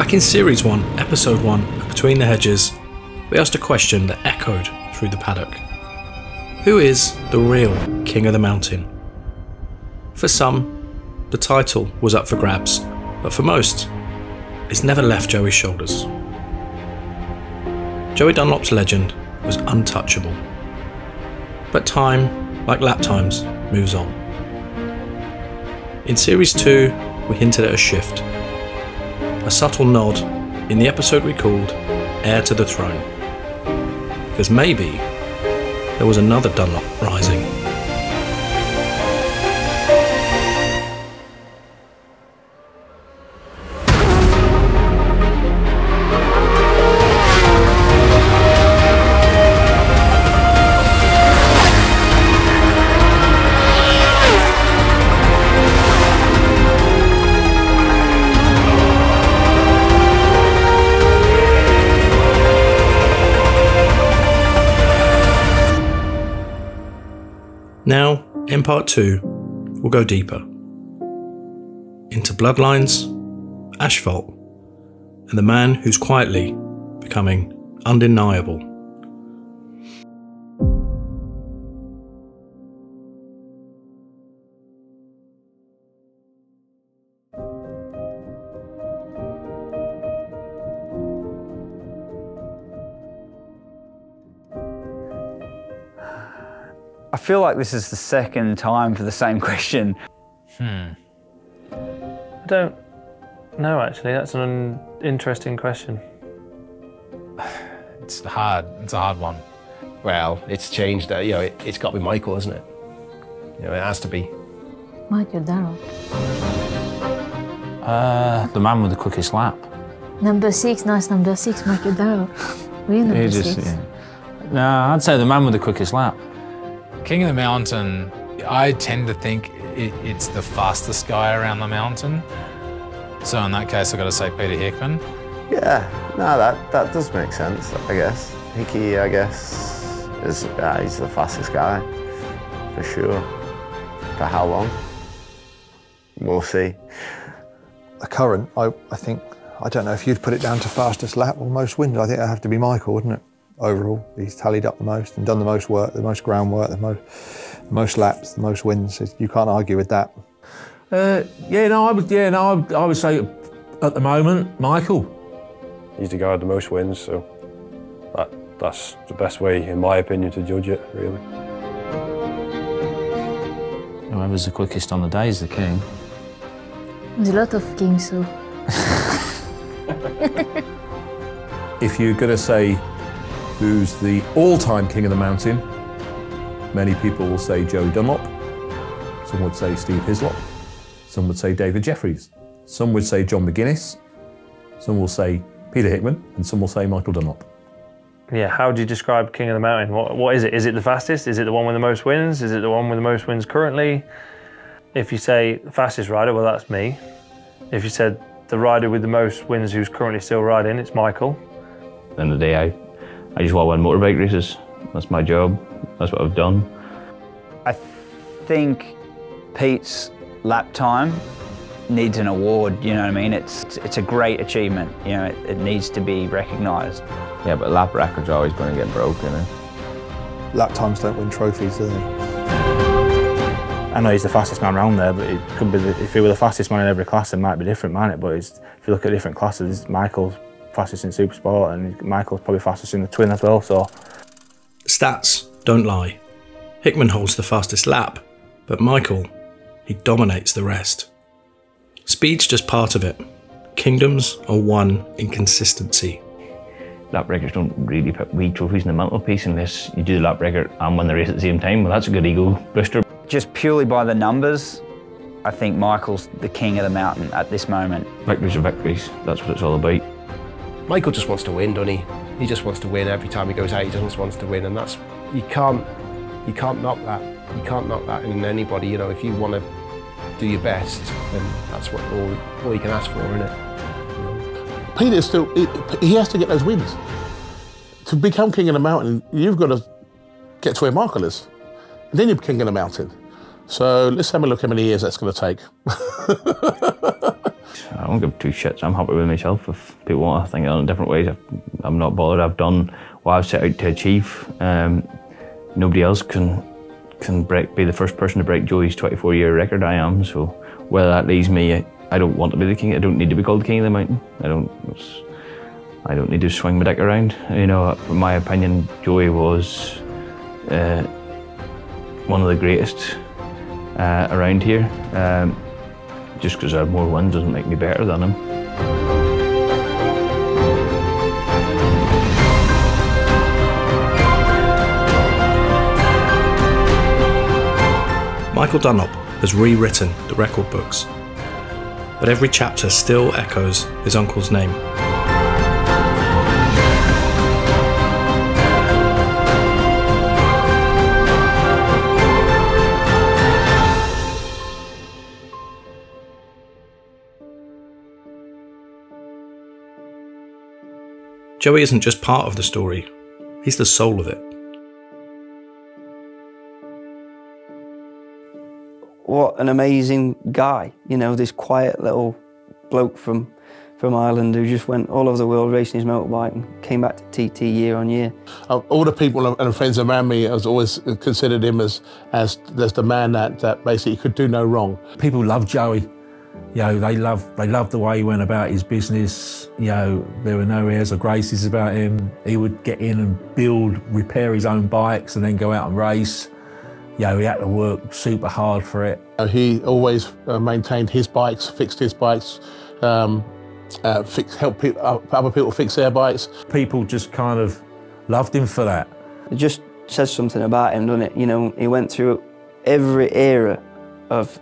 Back in Series 1, Episode 1 of Between the Hedges, we asked a question that echoed through the paddock. Who is the real King of the Mountain? For some, the title was up for grabs, but for most, it's never left Joey's shoulders. Joey Dunlop's legend was untouchable. But time, like lap times, moves on. In Series 2, we hinted at a shift. A subtle nod in the episode we called Heir to the Throne. Because maybe there was another Dunlop rising. Now, in part 2, we'll go deeper. Into bloodlines, asphalt, and the man who's quietly becoming undeniable. I feel like this is the second time for the same question. I don't know, actually. That's an interesting question. It's hard. It's a hard one. Well, it's changed. It's got to be Michael, isn't it? It has to be. Michael Dunlop. The man with the quickest lap. Number 6, nice number 6, Michael Dunlop. We're number 6. Yeah. No, I'd say the man with the quickest lap. King of the Mountain, I tend to think it's the fastest guy around the mountain. So in that case, I've got to say Peter Hickman. Yeah, no, that does make sense, I guess. Hickey, I guess, is he's the fastest guy, for sure. For how long? We'll see. The current, I think, I don't know if you'd put it down to fastest lap or most wins. I think it'd have to be Michael, wouldn't it? Overall, he's tallied up the most and done the most work, the most groundwork, the most laps, the most wins. You can't argue with that. I would say at the moment, Michael. He's the guy with the most wins, so that's the best way, in my opinion, to judge it, really. Whoever's the quickest on the day is the king. There's a lot of kings, so. If you're going to say who's the all-time King of the Mountain, many people will say Joey Dunlop. Some would say Steve Hislop. Some would say David Jeffries. Some would say John McInness. Some will say Peter Hickman, and some will say Michael Dunlop. Yeah, how do you describe King of the Mountain? What is it? Is it the fastest? Is it the one with the most wins? Is it the one with the most wins currently? If you say the fastest rider, well, that's me. If you said the rider with the most wins who's currently still riding, it's Michael. At the end of the day, I just want to win motorbike races. That's my job. That's what I've done. I think Pete's lap time needs an award, you know what I mean? It's a great achievement, you know, it needs to be recognised. Yeah, but lap records are always going to get broken. Lap times don't win trophies, do they? I know he's the fastest man around there, but it could be if he were the fastest man in every class, it might be different, mightn't it? But if you look at different classes, Michael's fastest in Super Sport, and Michael's probably fastest in the twin as well, so. Stats don't lie. Hickman holds the fastest lap, but Michael, he dominates the rest. Speed's just part of it. Kingdoms are won in consistency. Lap records don't really put wee trophies in the mantelpiece unless you do the lap record and win the race at the same time. Well, that's a good ego booster. Just purely by the numbers, I think Michael's the king of the mountain at this moment. Victories are victories, that's what it's all about. Michael just wants to win, doesn't he? He just wants to win every time he goes out. He just wants to win, and that's you can't knock that. You can't knock that in anybody. You know, if you want to do your best, then that's what all you can ask for, isn't it? Peter still he has to get those wins to become king of the mountain. You've got to get to where Michael is, and then you're king of the mountain. So let's have a look how many years that's going to take. I don't give two shits. I'm happy with myself. If people want to think of it in different ways, I'm not bothered. I've done what I've set out to achieve. Nobody else can be the first person to break Joey's 24-year record. I am. So whether that leaves me, I don't want to be the king. I don't need to be called the king of the mountain. I don't need to swing my dick around. You know, in my opinion, Joey was one of the greatest around here. Just because I have more wins doesn't make me better than him. Michael Dunlop has rewritten the record books, but every chapter still echoes his uncle's name. Joey isn't just part of the story, he's the soul of it. What an amazing guy, you know, this quiet little bloke from Ireland who just went all over the world racing his motorbike and came back to TT year on year. All the people and friends around me has always considered him as the man that basically could do no wrong. People love Joey. You know, they loved the way he went about his business. You know, there were no airs or graces about him. He would get in and repair his own bikes and then go out and race. You know, he had to work super hard for it. He always maintained his bikes, fixed his bikes, helped other people fix their bikes. People just kind of loved him for that. It just says something about him, doesn't it? You know, he went through every era of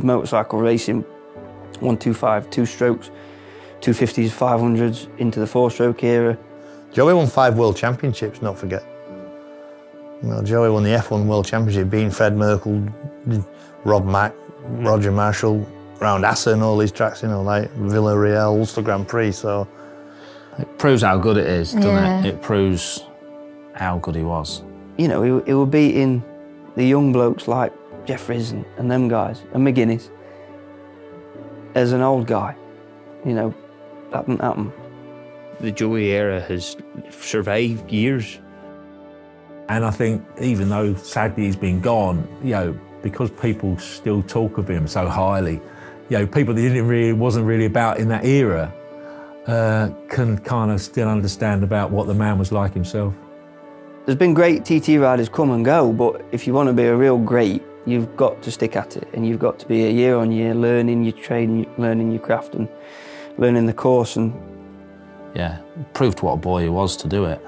motorcycle racing. 125, two strokes, 250s, 500s, into the four-stroke era. Joey won 5 world championships, not forget. You know, Joey won the F1 World Championship, being Fred Merkel, Rob Mack, Roger Marshall, around Assen, all these tracks, you know, like Villarreal, Ulster Grand Prix, so. It proves how good it is, doesn't it? It proves how good he was. You know, he was beating the young blokes like Jeffries and them guys, and McInness. As an old guy, you know, that didn't happen. The Joey era has survived years. And I think even though sadly he's been gone, you know, because people still talk of him so highly, you know, people that wasn't really about in that era can kind of still understand about what the man was like himself. There's been great TT riders come and go, but if you want to be a real great, you've got to stick at it, and you've got to be a year on year learning your trade, learning your craft and learning the course. And yeah, proved what a boy he was to do it.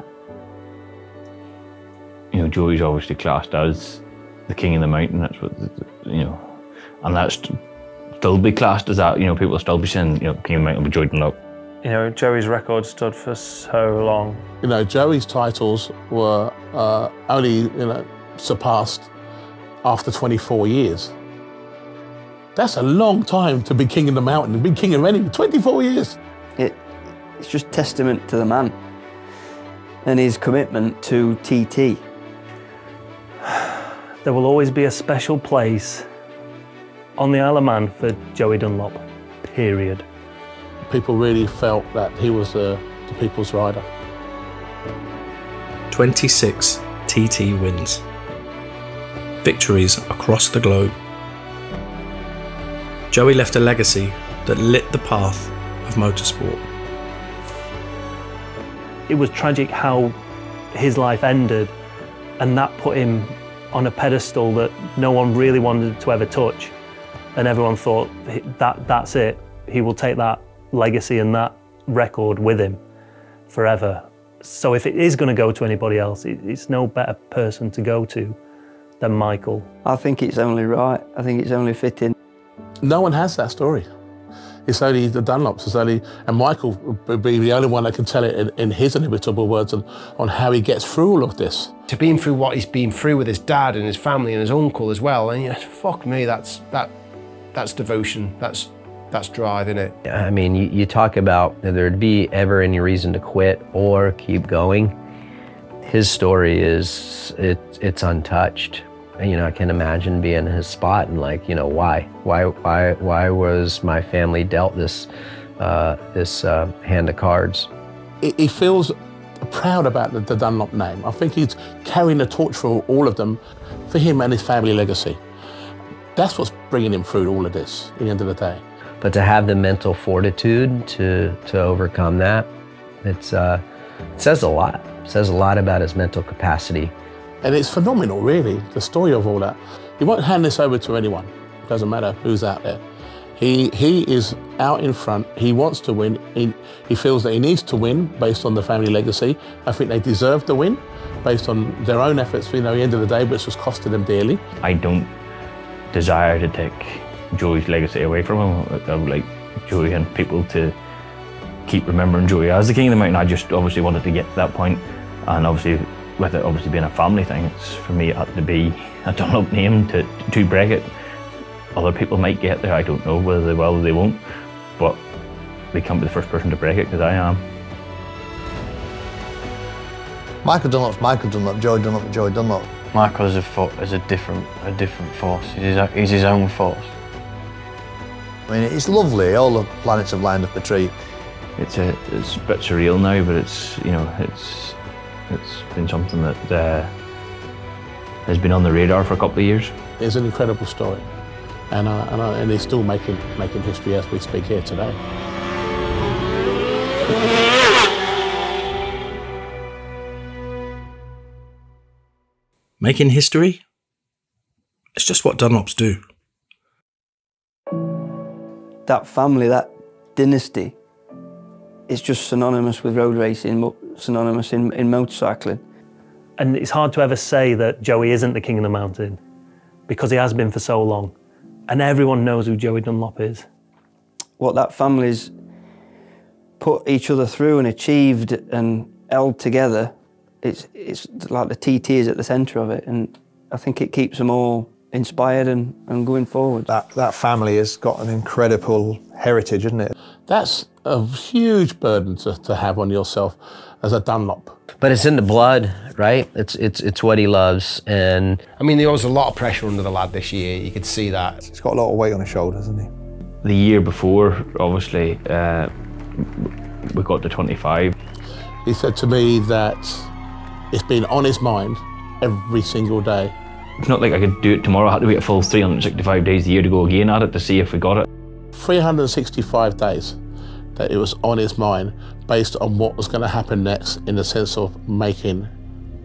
You know, Joey's obviously classed as the king of the mountain. That's what, you know, and that's still be classed as that. You know, people will still be saying, you know, king of the mountain will be Joey Dunlop. You know, Joey's record stood for so long. You know, Joey's titles were only, you know, surpassed after 24 years. That's a long time to be king of the mountain, be king of anything, 24 years. It's just testament to the man and his commitment to TT. There will always be a special place on the Isle of Man for Joey Dunlop, period. People really felt that he was the people's rider. 26 TT wins. Victories across the globe. Joey left a legacy that lit the path of motorsport. It was tragic how his life ended, and that put him on a pedestal that no one really wanted to ever touch. And everyone thought, that's it. He will take that legacy and that record with him forever. So if it is going to go to anybody else, it's no better person to go to than Michael. I think it's only right. I think it's only fitting. No one has that story. It's only the Dunlops. It's only, and Michael would be the only one that can tell it in his inimitable words on how he gets through all of this. To been through what he's been through with his dad and his family and his uncle as well, and yeah, fuck me, that's devotion. That's drive, innit? I mean, you talk about if there'd be ever any reason to quit or keep going. His story is, it's untouched. You know, I can imagine being in his spot and like, you know, why was my family dealt this hand of cards? He feels proud about the Dunlop name. I think he's carrying the torch for all of them, for him and his family legacy. That's what's bringing him through all of this at the end of the day. But to have the mental fortitude to overcome that, it says a lot. It says a lot about his mental capacity. And it's phenomenal, really, the story of all that. He won't hand this over to anyone. It doesn't matter who's out there. He is out in front. He wants to win. He feels that he needs to win based on the family legacy. I think they deserve to win based on their own efforts, you know, at the end of the day, which has costed them dearly. I don't desire to take Joey's legacy away from him. I would like Joey and people to keep remembering Joey as the King of the Mountain. I just obviously wanted to get to that point, and obviously with it obviously being a family thing, it's, for me it had to be a Dunlop name to break it. Other people might get there, I don't know whether they will or they won't, but they can't be the first person to break it because I am. Michael Dunlop's Michael Dunlop, Joey Dunlop, Joey Dunlop. Michael is a different force. He's his own force. I mean, it's lovely. All the planets have lined up a treat. It's a bit surreal now, but it's, you know, it's been something that has been on the radar for a couple of years. It's an incredible story, and he's still making history as we speak here today. Making history? It's just what Dunlops do. That family, that dynasty, is just synonymous with road racing, synonymous in motorcycling. And it's hard to ever say that Joey isn't the King of the Mountain, because he has been for so long. And everyone knows who Joey Dunlop is. What that family's put each other through and achieved and held together, it's like the TT is at the centre of it, and I think it keeps them all inspired and going forward. That family has got an incredible heritage, isn't it? That's a huge burden to have on yourself as a Dunlop. But it's in the blood, right? It's what he loves, and I mean, there was a lot of pressure under the lad this year. You could see that. He's got a lot of weight on his shoulders, hasn't he? The year before, obviously, we got to 25. He said to me that it's been on his mind every single day. It's not like I could do it tomorrow. I had to wait a full 365 days a year to go again at it to see if we got it. 365 days that it was on his mind based on what was going to happen next in the sense of making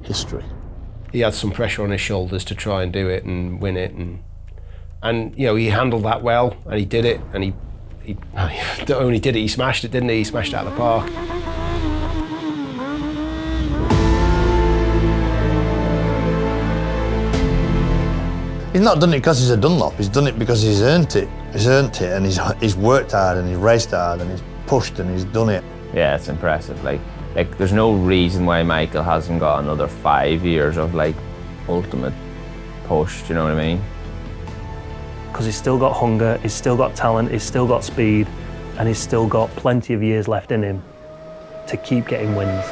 history. He had some pressure on his shoulders to try and do it and win it, and you know, he handled that well, and he did it, and he not only did it, he smashed it, didn't he? He smashed it out of the park. He's not done it because he's a Dunlop, he's done it because he's earned it. He's earned it, and he's worked hard, and he's raced hard, and he's pushed, and he's done it. Yeah, it's impressive. Like there's no reason why Michael hasn't got another 5 years of like ultimate push, do you know what I mean? Because he's still got hunger, he's still got talent, he's still got speed, and he's still got plenty of years left in him to keep getting wins.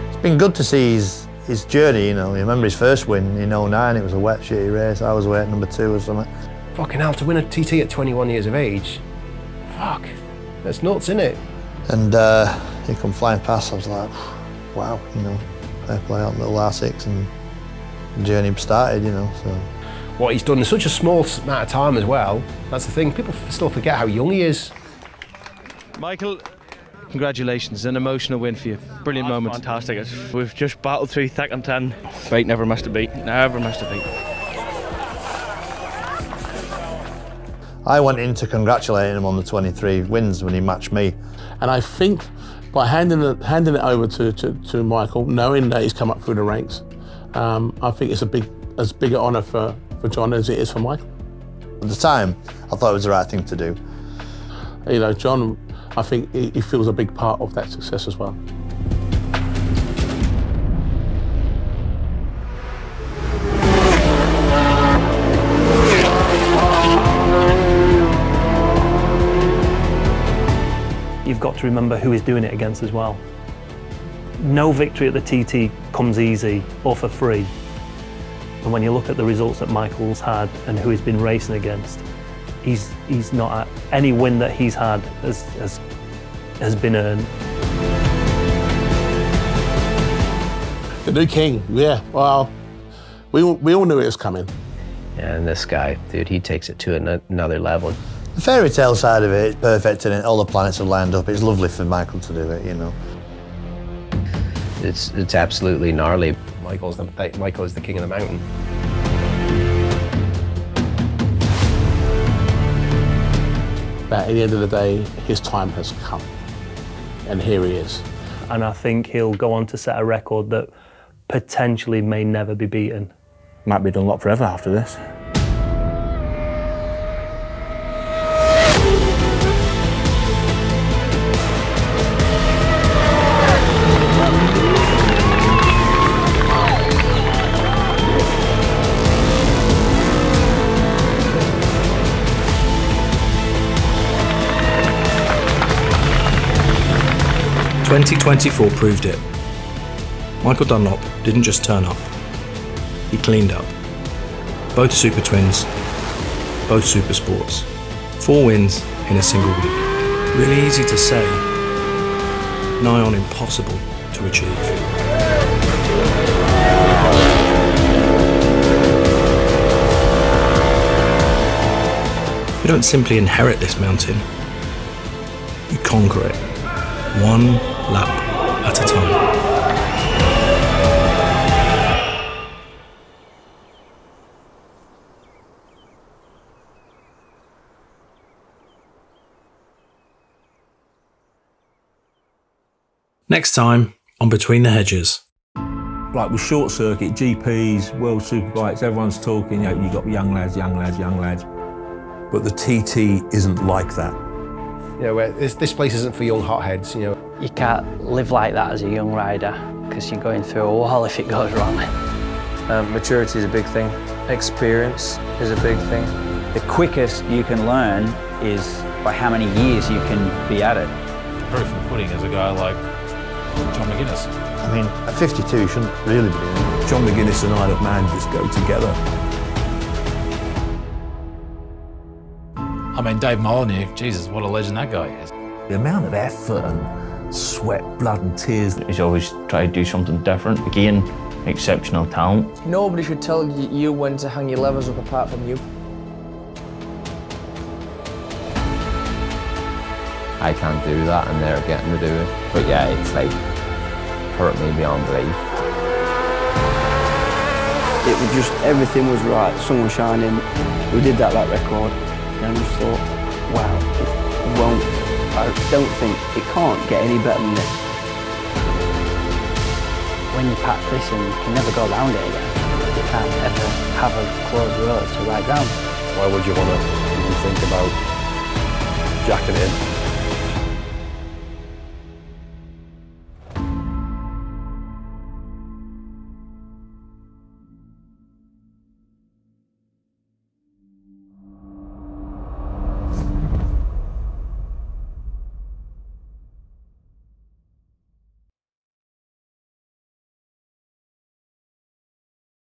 It's been good to see his journey, you know. You remember his first win in 09, it was a wet, shitty race. I was away at number 2 or something. Fucking hell, to win a TT at 21 years of age, fuck, that's nuts, isn't it? And he come flying past, I was like, wow, you know, fair play on little R6, and the journey started, you know, so. What he's done in such a small amount of time as well, that's the thing, people still forget how young he is. Michael, congratulations, an emotional win for you. Brilliant moment. Fantastic. We've just battled through thick and thin. Fate never missed a beat, never missed a beat. I went in to congratulate him on the 23 wins when he matched me. And I think by handing it over to Michael, knowing that he's come up through the ranks, I think it's as big an honour for John as it is for Michael. At the time, I thought it was the right thing to do. You know, John, I think he feels a big part of that success as well. You've got to remember who he's doing it against as well. No victory at the TT comes easy or for free. And when you look at the results that Michael's had and who he's been racing against, he's not any win that he's had has been earned. The new king, yeah. Well, we all knew it was coming. Yeah, and this guy, dude, he takes it to another level. The fairy tale side of it is perfect, and all the planets have lined up. It's lovely for Michael to do it, you know. It's absolutely gnarly. Michael is the king of the mountain. But at the end of the day, his time has come, and here he is. And I think he'll go on to set a record that potentially may never be beaten. Might be Dunlop forever after this. "2024 proved it. Michael Dunlop didn't just turn up, he cleaned up. Both Super Twins, both Super Sports. 4 wins in a single week. Really easy to say, nigh on impossible to achieve. You don't simply inherit this mountain, you conquer it, one lap at a time. Next time on Between the Hedges. Like with short circuit, GPs, World Superbikes, everyone's talking, you know, you've got young lads, young lads, young lads. But the TT isn't like that. You know, this place isn't for young hotheads, you know. You can't live like that as a young rider because you're going through a wall if it goes wrong. Maturity is a big thing. Experience is a big thing. The quickest you can learn is by how many years you can be at it. Proof of the pudding is a guy like John McInness. I mean, at 52, you shouldn't really be doing it. John McInness and Isle of Man just go together. I mean, Dave Molyneux, Jesus, what a legend that guy is. The amount of effort and sweat, blood and tears. He's always tried to do something different. Again, exceptional talent. Nobody should tell you when to hang your levers up apart from you. I can't do that and they're getting to do it. But yeah, it's like hurt me beyond belief. It was just, everything was right, the sun was shining. We did that record and I just thought, wow, I don't think, it can't get any better than this. When you pack this in, you can never go around it again. You can't ever have a closed road to ride round. Why would you want to even think about jacking it in?